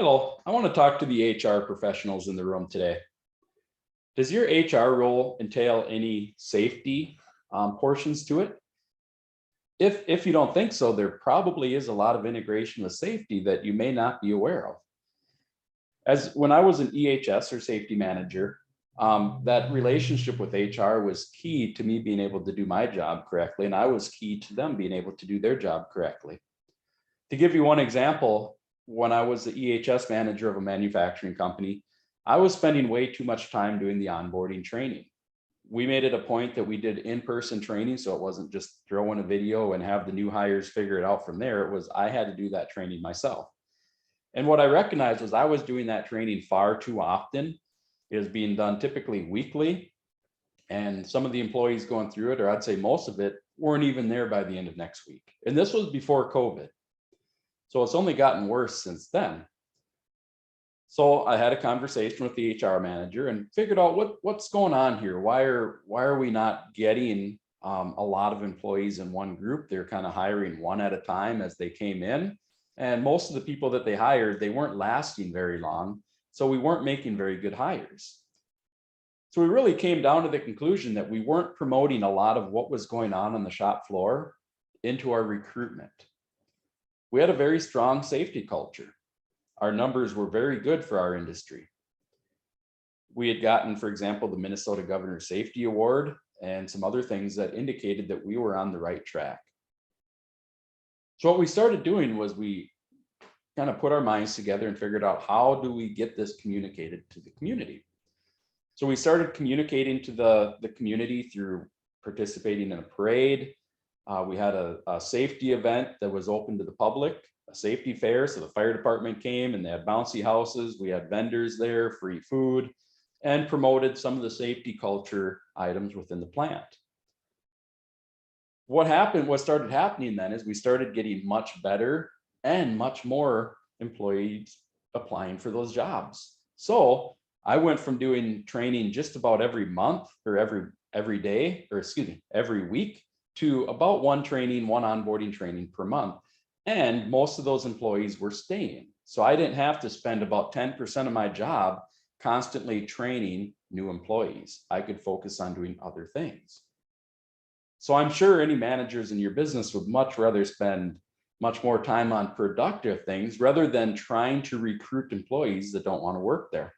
Hello, I want to talk to the HR professionals in the room today. Does your HR role entail any safety portions to it? If you don't think so, there probably is a lot of integration with safety that you may not be aware of. As when I was an EHS or safety manager, that relationship with HR was key to me being able to do my job correctly, and I was key to them being able to do their job correctly. To give you one example, when I was the EHS manager of a manufacturing company, I was spending way too much time doing the onboarding training. We made it a point that we did in-person training, so it wasn't just throw in a video and have the new hires figure it out from there. It was I had to do that training myself. And what I recognized was I was doing that training far too often. It was being done typically weekly, and some of the employees going through it, or I'd say most of it, weren't even there by the end of next week. And this was before COVID. So it's only gotten worse since then. So I had a conversation with the HR manager and figured out what's going on here. Why are we not getting a lot of employees in one group? They're kind of hiring one at a time as they came in. And most of the people that they hired, they weren't lasting very long. So we weren't making very good hires. So we really came down to the conclusion that we weren't promoting a lot of what was going on the shop floor into our recruitment. We had a very strong safety culture. Our numbers were very good for our industry. We had gotten, for example, the Minnesota Governor Safety Award and some other things that indicated that we were on the right track. So what we started doing was we kind of put our minds together and figured out how do we get this communicated to the community. So we started communicating to the community through participating in a parade. We had a safety event that was open to the public, a safety fair. So the fire department came and they had bouncy houses. We had vendors there, free food, and promoted some of the safety culture items within the plant. What started happening then is we started getting much better and much more employees applying for those jobs. So I went from doing training just about every month or every week to about one onboarding training per month. And most of those employees were staying. So I didn't have to spend about 10% of my job constantly training new employees. I could focus on doing other things. So I'm sure any managers in your business would much rather spend much more time on productive things rather than trying to recruit employees that don't want to work there.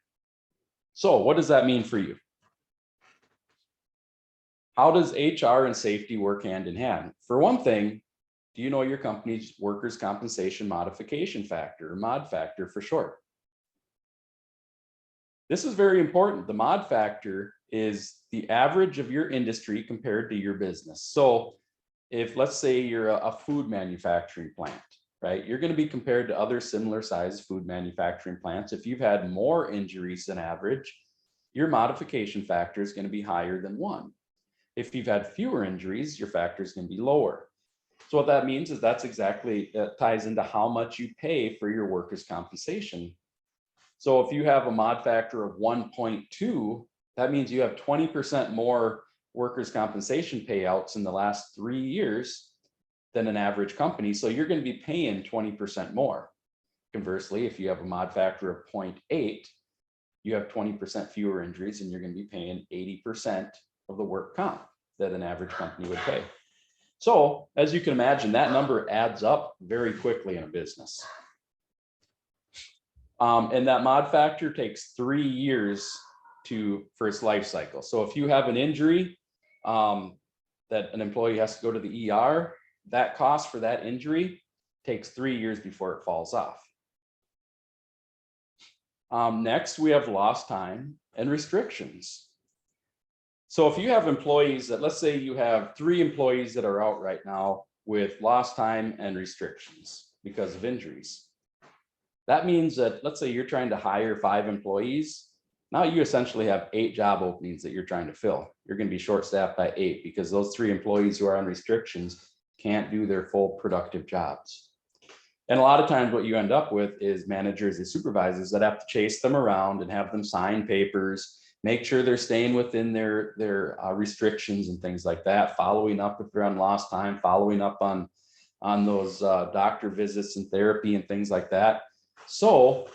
So what does that mean for you? How does HR and safety work hand in hand? For one thing, do you know your company's workers' compensation modification factor, or MOD factor for short? This is very important. The MOD factor is the average of your industry compared to your business. So if let's say you're a food manufacturing plant, right? You're going to be compared to other similar sized food manufacturing plants. If you've had more injuries than average, your modification factor is going to be higher than 1. If you've had fewer injuries, your factor is going to be lower. So what that means is that ties into how much you pay for your workers' compensation. So if you have a MOD factor of 1.2, that means you have 20% more workers' compensation payouts in the last 3 years than an average company. So you're going to be paying 20% more. Conversely, if you have a MOD factor of 0.8, you have 20% fewer injuries and you're going to be paying 80% of the work comp that an average company would pay. So as you can imagine, that number adds up very quickly in a business. And that MOD factor takes 3 years for its life cycle. So if you have an injury that an employee has to go to the ER, that cost for that injury takes 3 years before it falls off. Next, we have lost time and restrictions. So if you have employees that, let's say you have 3 employees that are out right now with lost time and restrictions because of injuries. That means that, let's say you're trying to hire 5 employees. Now you essentially have 8 job openings that you're trying to fill. You're going to be short-staffed by 8 because those 3 employees who are on restrictions can't do their full productive jobs. And a lot of times what you end up with is managers and supervisors that have to chase them around and have them sign papers, make sure they're staying within their restrictions and things like that, following up if they're on lost time, following up on those doctor visits and therapy and things like that. So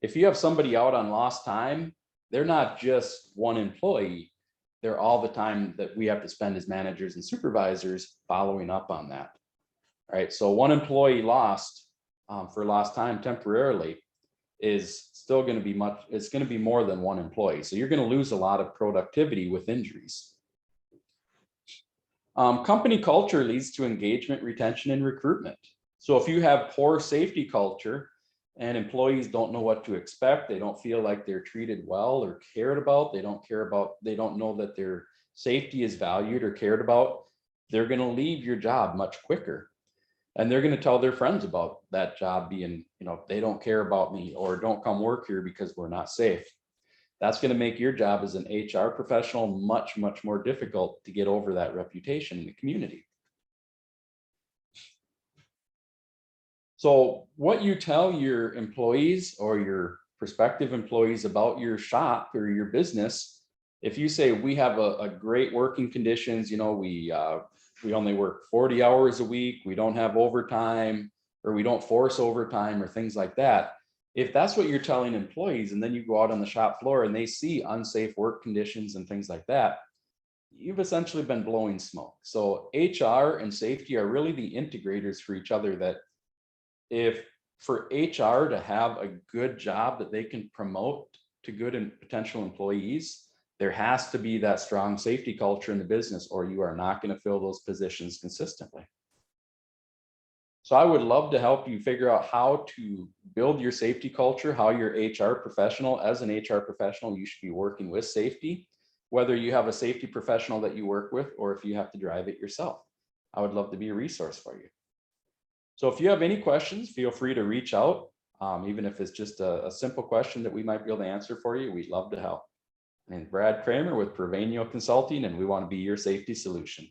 If you have somebody out on lost time, they're not just one employee. They're all the time that we have to spend as managers and supervisors following up on that. All right, so one employee lost for lost time temporarily is still going to be much, it's going to be more than one employee. So you're going to lose a lot of productivity with injuries. Company culture leads to engagement, retention, and recruitment. So if you have poor safety culture and employees don't know what to expect, they don't feel like they're treated well or cared about, they don't know that their safety is valued or cared about, they're going to leave your job much quicker. And they're going to tell their friends about that job being, they don't care about me, or don't come work here because we're not safe. That's going to make your job as an HR professional much, much more difficult to get over that reputation in the community. So what you tell your employees or your prospective employees about your shop or your business, if you say we have a great working conditions, we only work 40 hours a week, we don't have overtime, or we don't force overtime or things like that. If that's what you're telling employees, and then you go out on the shop floor and they see unsafe work conditions and things like that, you've essentially been blowing smoke. So HR and safety are really the integrators for each other, that if for HR to have a good job that they can promote to good and potential employees, there has to be that strong safety culture in the business, or you are not going to fill those positions consistently. So I would love to help you figure out how to build your safety culture, how your HR professional, as an HR professional, you should be working with safety, whether you have a safety professional that you work with, or if you have to drive it yourself. I would love to be a resource for you. So if you have any questions, feel free to reach out. Even if it's just a simple question that we might be able to answer for you, we'd love to help. And Brad Kramer with Provenio Consulting, and we want to be your safety solution.